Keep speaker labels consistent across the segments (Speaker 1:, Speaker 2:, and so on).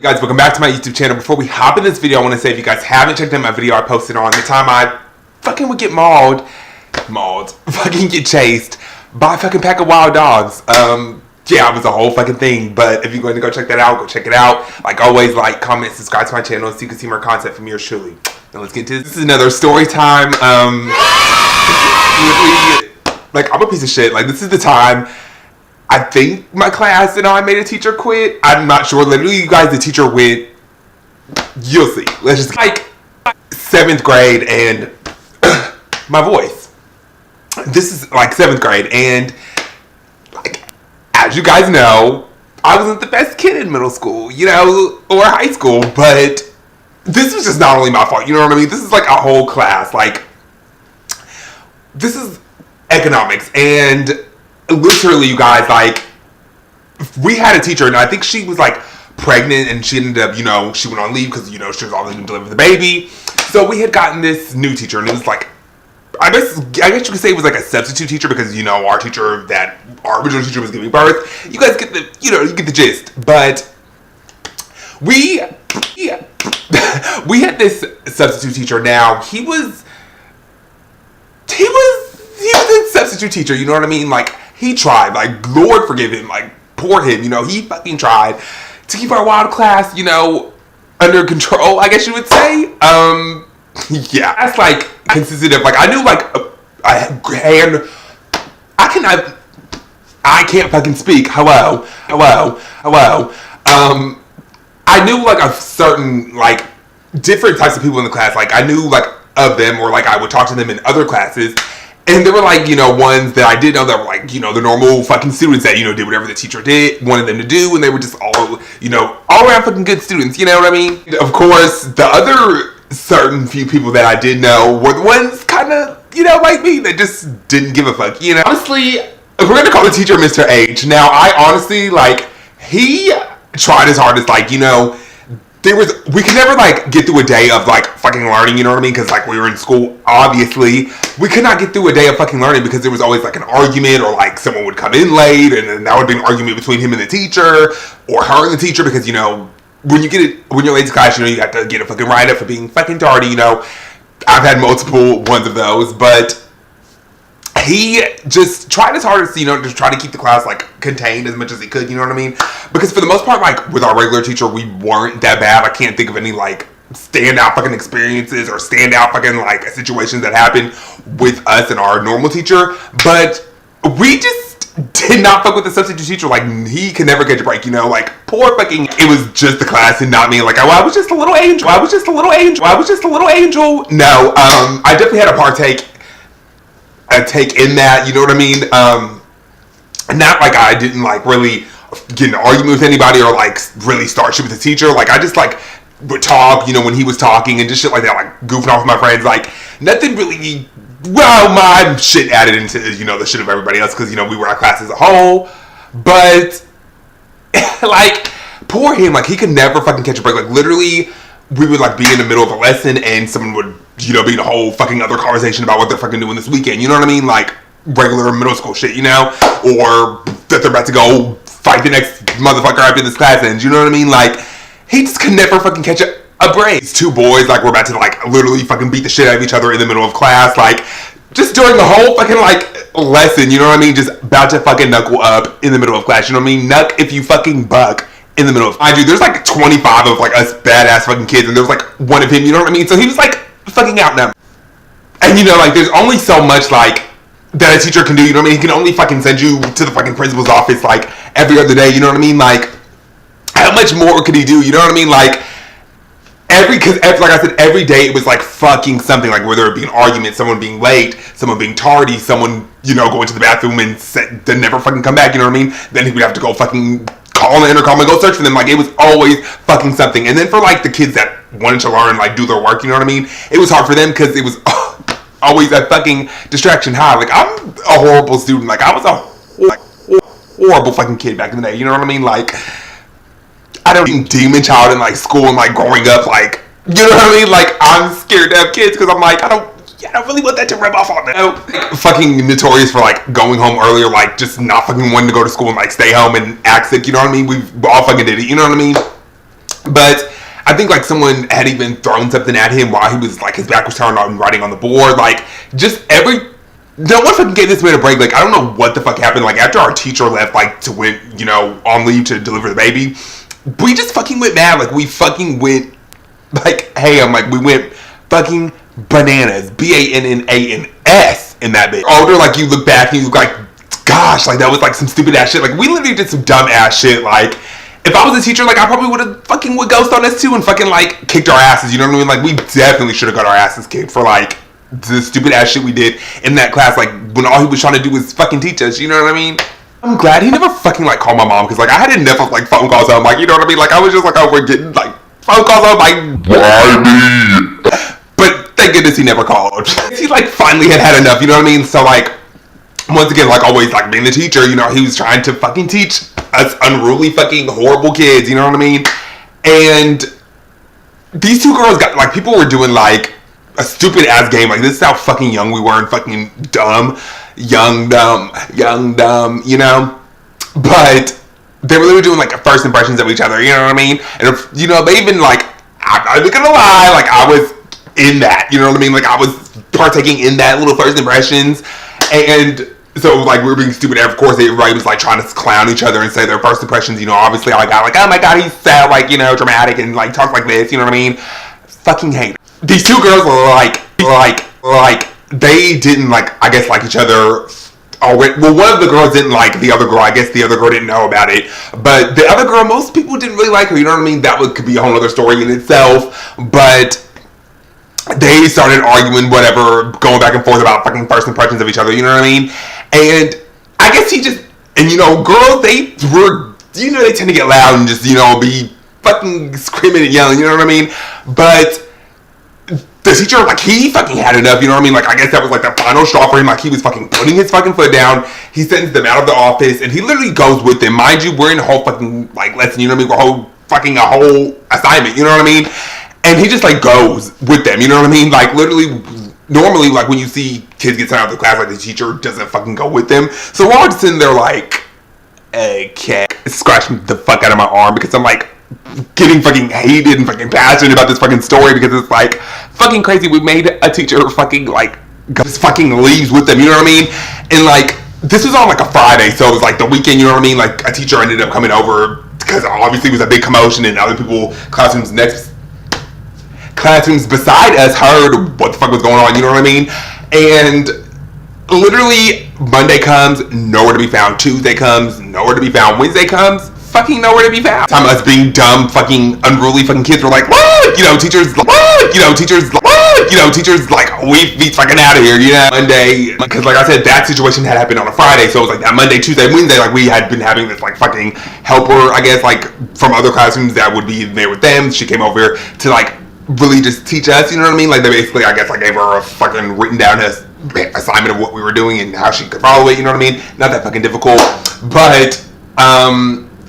Speaker 1: Guys, welcome back to my YouTube channel. Before we hop in this video, I want to say if you guys haven't checked out my video I posted on the time I fucking would get fucking get chased by a fucking pack of wild dogs. Yeah, it was a whole fucking thing, but if you're going to go check that out, go check it out. Like always, like, comment, subscribe to my channel so you can see more content from yours truly. Now let's get into this. This is another story time. Like, I'm a piece of shit. Like, this is the time I think my class and I made a teacher quit. I'm not sure. Literally, you guys, the teacher went. You'll see. Let's just like 7th grade and my voice. This is like 7th grade, and like, as you guys know, I wasn't the best kid in middle school, you know, or high school. But this was just not only my fault. You know what I mean? This is like a whole class. Like, this is economics, and literally, you guys, like, we had a teacher, and I think she was like pregnant, and she ended up, you know, she went on leave because, you know, she was all going to deliver the baby. So we had gotten this new teacher, and it was like, I guess you could say it was like a substitute teacher because, you know, our original teacher was giving birth. You guys get the, you know, you get the gist. But we had this substitute teacher. Now he was a substitute teacher. You know what I mean? Like, he tried. Like, Lord forgive him. Like, poor him. You know, he fucking tried to keep our wild class, you know, under control, I guess you would say. Yeah, that's like consisted of like, I knew like I can't fucking speak. Hello. I knew like a certain like different types of people in the class. Like, I knew like of them, or like I would talk to them in other classes. And there were like, you know, ones that I did know that were like, you know, the normal fucking students that, you know, did whatever the teacher wanted them to do. And they were just all, you know, all around fucking good students. You know what I mean? Of course, the other certain few people that I did know were the ones kind of, you know, like me, that just didn't give a fuck, you know? Honestly, we're going to call the teacher Mr. H. Now, I honestly, like, he tried his hardest, like, you know, we could never like get through a day of like fucking learning, you know what I mean? Because like we were in school, obviously we could not get through a day of fucking learning because there was always like an argument, or like someone would come in late, and then that would be an argument between him and the teacher, or her and the teacher, because, you know, when you're late to class, you know, you got to get a fucking write-up for being fucking tardy. You know, I've had multiple ones of those, but he just tried his hardest, you know, to try to keep the class like contained as much as he could, you know what I mean? Because for the most part, like with our regular teacher, we weren't that bad. I can't think of any like standout fucking experiences or standout fucking like situations that happened with us and our normal teacher. But we just did not fuck with the substitute teacher. Like, he could never catch a break, you know? Like, poor fucking, it was just the class and not me. Like, oh, I was just a little angel. I was just a little angel. I was just a little angel. No, I definitely had a take in that, you know what I mean? Not like I didn't like really get in an argument with anybody or like really start shit with the teacher. Like, I just like would talk, you know, when he was talking and just shit like that, like goofing off with my friends. Like, nothing really, well, my shit added into, you know, the shit of everybody else, because, you know, we were our class as a whole. But like, poor him, like, he could never fucking catch a break. Like, literally, we would like be in the middle of a lesson and someone would, you know, be in a whole fucking other conversation about what they're fucking doing this weekend. You know what I mean? Like, regular middle school shit, you know? Or that they're about to go fight the next motherfucker after this class ends. You know what I mean? Like, he just could never fucking catch a break. These two boys, like, we're about to like literally fucking beat the shit out of each other in the middle of class. Like, just during the whole fucking like lesson, you know what I mean? Just about to fucking knuckle up in the middle of class. You know what I mean? Knuck if you fucking buck. In the middle of, I do, there's like 25 of like us badass fucking kids, and there was like one of him, you know what I mean? So he was like fucking out now. And, you know, like, there's only so much like that a teacher can do, you know what I mean? He can only fucking send you to the fucking principal's office like every other day, you know what I mean? Like, how much more could he do, you know what I mean? Like, like I said, every day it was like fucking something, like whether it be an argument, someone being late, someone being tardy, someone, you know, going to the bathroom and then never fucking come back, you know what I mean? Then he would have to go fucking call on the intercom and go search for them. Like, it was always fucking something. And then for like the kids that wanted to learn, like do their work, you know what I mean? It was hard for them because it was always a fucking distraction high. Like, I'm a horrible student. Like, I was a horrible fucking kid back in the day. You know what I mean? Like, I don't even demon child in like school and like growing up. Like, you know what I mean? Like, I'm scared to have kids because I'm like, I don't really want that to rub off on me. You know? Like, fucking notorious for like going home earlier, like just not fucking wanting to go to school and like stay home and act sick. You know what I mean? We've all fucking did it. You know what I mean? But I think like someone had even thrown something at him while he was like his back was turned on writing on the board. Like just no one fucking gave this man a break. Like I don't know what the fuck happened. Like after our teacher left, like to went, you know, on leave to deliver the baby, we just fucking went mad. Like we fucking went like ham. Like we went fucking bananas. BANNANS in that bitch. Older, like you look back and you look like, gosh, like that was like some stupid ass shit. Like we literally did some dumb ass shit. Like if I was a teacher, like I probably would have fucking would ghost on us too and fucking like kicked our asses. You know what I mean? Like we definitely should have got our asses kicked for like the stupid ass shit we did in that class. Like when all he was trying to do was fucking teach us. You know what I mean? I'm glad he never fucking like called my mom because like I had enough of like phone calls home. Like you know what I mean? Like I was just like, oh, we're getting like phone calls home. Like why me? But thank goodness he never called. He like finally had enough. You know what I mean? So like. Once again, like always, like being the teacher, you know, he was trying to fucking teach us unruly, fucking horrible kids, you know what I mean? And these two girls got, like, people were doing, like, a stupid ass game. Like, this is how fucking young we were and fucking dumb. Young, dumb, you know? But they were literally doing, like, first impressions of each other, you know what I mean? And, if, you know, they even, like, I'm not gonna lie, like, I was in that, you know what I mean? Like, I was partaking in that little first impressions. And so, like, we were being stupid. Of course, everybody was, like, trying to clown each other and say their first impressions. You know, obviously, I got, like, oh, my God, he's so, like, you know, dramatic and, like, talks like this. You know what I mean? Fucking hate it. These two girls were, like, they didn't, like, I guess, like each other already. Well, one of the girls didn't like the other girl. I guess the other girl didn't know about it. But the other girl, most people didn't really like her. You know what I mean? That could be a whole other story in itself. But they started arguing, whatever, going back and forth about fucking first impressions of each other, you know what I mean? And I guess he just, and you know, girls, they were, you know, they tend to get loud and just, you know, be fucking screaming and yelling, you know what I mean? But the teacher, like, he fucking had enough, you know what I mean? Like, I guess that was like the final straw for him. Like, he was fucking putting his fucking foot down. He sends them out of the office and he literally goes with them. Mind you, we're in a whole fucking, like, lesson, you know what I mean? A whole assignment, you know what I mean? And he just, like, goes with them, you know what I mean? Like, literally, normally, like, when you see kids get sent out of the class, like, the teacher doesn't fucking go with them. So we're all just sitting there, like, okay. It's scratching the fuck out of my arm because I'm, like, getting fucking hated and fucking passionate about this fucking story because it's, like, fucking crazy. We made a teacher fucking, like, just fucking leaves with them, you know what I mean? And, like, this was on, like, a Friday, so it was, like, the weekend, you know what I mean? Like, a teacher ended up coming over because obviously it was a big commotion and other people, classrooms beside us heard what the fuck was going on, you know what I mean? And literally Monday comes, nowhere to be found. Tuesday comes, nowhere to be found. Wednesday comes, fucking nowhere to be found. Time us being dumb, fucking unruly fucking kids were like, what? You know, teachers like, what? You know, teachers like, what? You know, teachers like, we be fucking out of here, you know? Monday, because like I said, that situation had happened on a Friday, so it was like that Monday, Tuesday, Wednesday, like we had been having this like fucking helper, I guess, like from other classrooms that would be there with them. She came over to like really just teach us, you know what I mean? Like they basically, I guess, I gave her a fucking written down assignment of what we were doing and how she could follow it, you know what I mean? Not that fucking difficult, but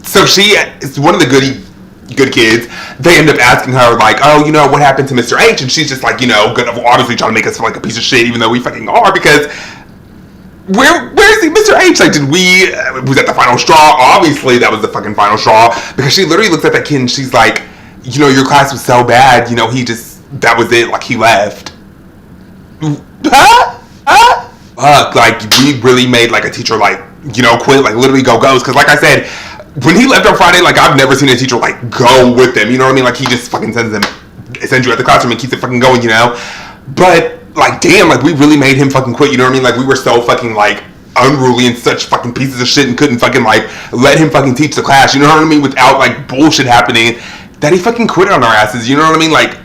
Speaker 1: so she is one of the good kids. They end up asking her like, oh, you know, what happened to Mr. H? And she's just like, you know, gonna obviously trying to make us feel like a piece of shit, even though we fucking are, because where is he, Mr. H? Like, was that the final straw? Obviously that was the fucking final straw, because she literally looks at that kid and she's like, you know, your class was so bad, you know, that was it, like, he left. Fuck, like, we really made, like, a teacher, like, you know, quit, like, literally go ghost, because, like I said, when he left on Friday, like, I've never seen a teacher, like, go with them, you know what I mean? Like, he just fucking sends you at the classroom and keeps it fucking going, you know? But, like, damn, like, we really made him fucking quit, you know what I mean? Like, we were so fucking, like, unruly and such fucking pieces of shit and couldn't fucking, like, let him fucking teach the class, you know what I mean? Without, like, bullshit happening, that he fucking quit on our asses, you know what I mean? Like,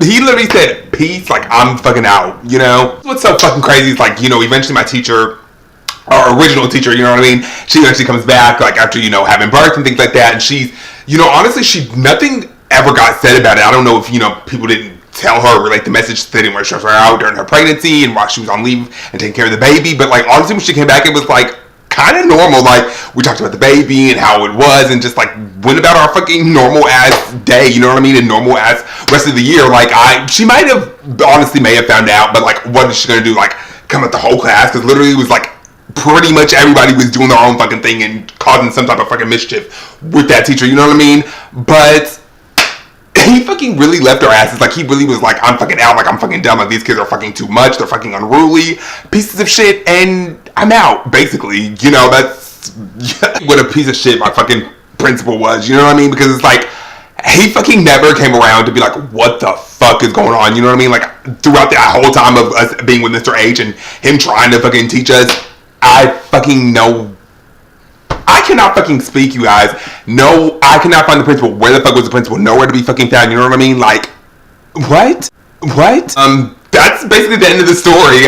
Speaker 1: he literally said, peace, like, I'm fucking out, you know? What's so fucking crazy is, like, you know, eventually my teacher, our original teacher, you know what I mean? She actually comes back, like, after, you know, having birth and things like that, and she's, you know, honestly, nothing ever got said about it. I don't know if, you know, people didn't tell her, relate the message, they didn't want to stress her out during her pregnancy and while she was on leave and taking care of the baby, but, like, honestly, when she came back, it was, like, kind of normal. Like, we talked about the baby and how it was and just, like, went about our fucking normal ass day, you know what I mean, and normal ass rest of the year. Like, she might have, honestly may have found out, but, like, what is she gonna do, like, come at the whole class? Because literally it was, like, pretty much everybody was doing their own fucking thing and causing some type of fucking mischief with that teacher, you know what I mean? But fucking really left our asses. Like, he really was like, I'm fucking out. Like, I'm fucking dumb. Like, these kids are fucking too much. They're fucking unruly pieces of shit. And I'm out, basically. You know, that's what a piece of shit my fucking principal was. You know what I mean? Because it's like, he fucking never came around to be like, what the fuck is going on? You know what I mean? Like, throughout the whole time of us being with Mr. H and him trying to fucking teach us, I fucking know. I cannot fucking speak, you guys. No, I cannot find the principal. Where the fuck was the principal? Nowhere to be fucking found. You know what I mean? Like, what? That's basically the end of the story.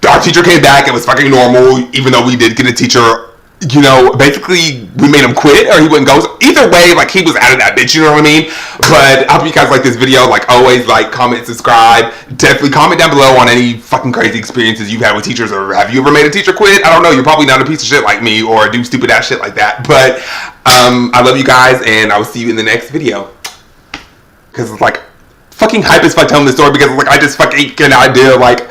Speaker 1: Our teacher came back. It was fucking normal, even though we did get a teacher. You know, basically, we made him quit, or he wouldn't go. So either way, like, he was out of that bitch, you know what I mean? But I hope you guys like this video. Like, always, like, comment, subscribe. Definitely comment down below on any fucking crazy experiences you've had with teachers, or have you ever made a teacher quit? I don't know. You're probably not a piece of shit like me, or do stupid ass shit like that. But, I love you guys, and I will see you in the next video. Because it's, like, fucking hype as fuck telling the story, because, like, I just fucking get an idea, like,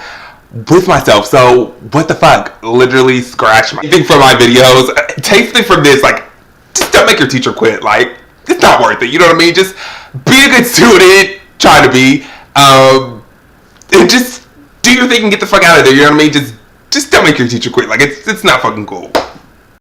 Speaker 1: with myself. So what the fuck? Literally scratch my thing from my videos. Take it from this. Like, just don't make your teacher quit. Like, it's not worth it. You know what I mean? Just be a good student. Try to be. And just do your thing and get the fuck out of there. You know what I mean? Just don't make your teacher quit. Like, it's not fucking cool.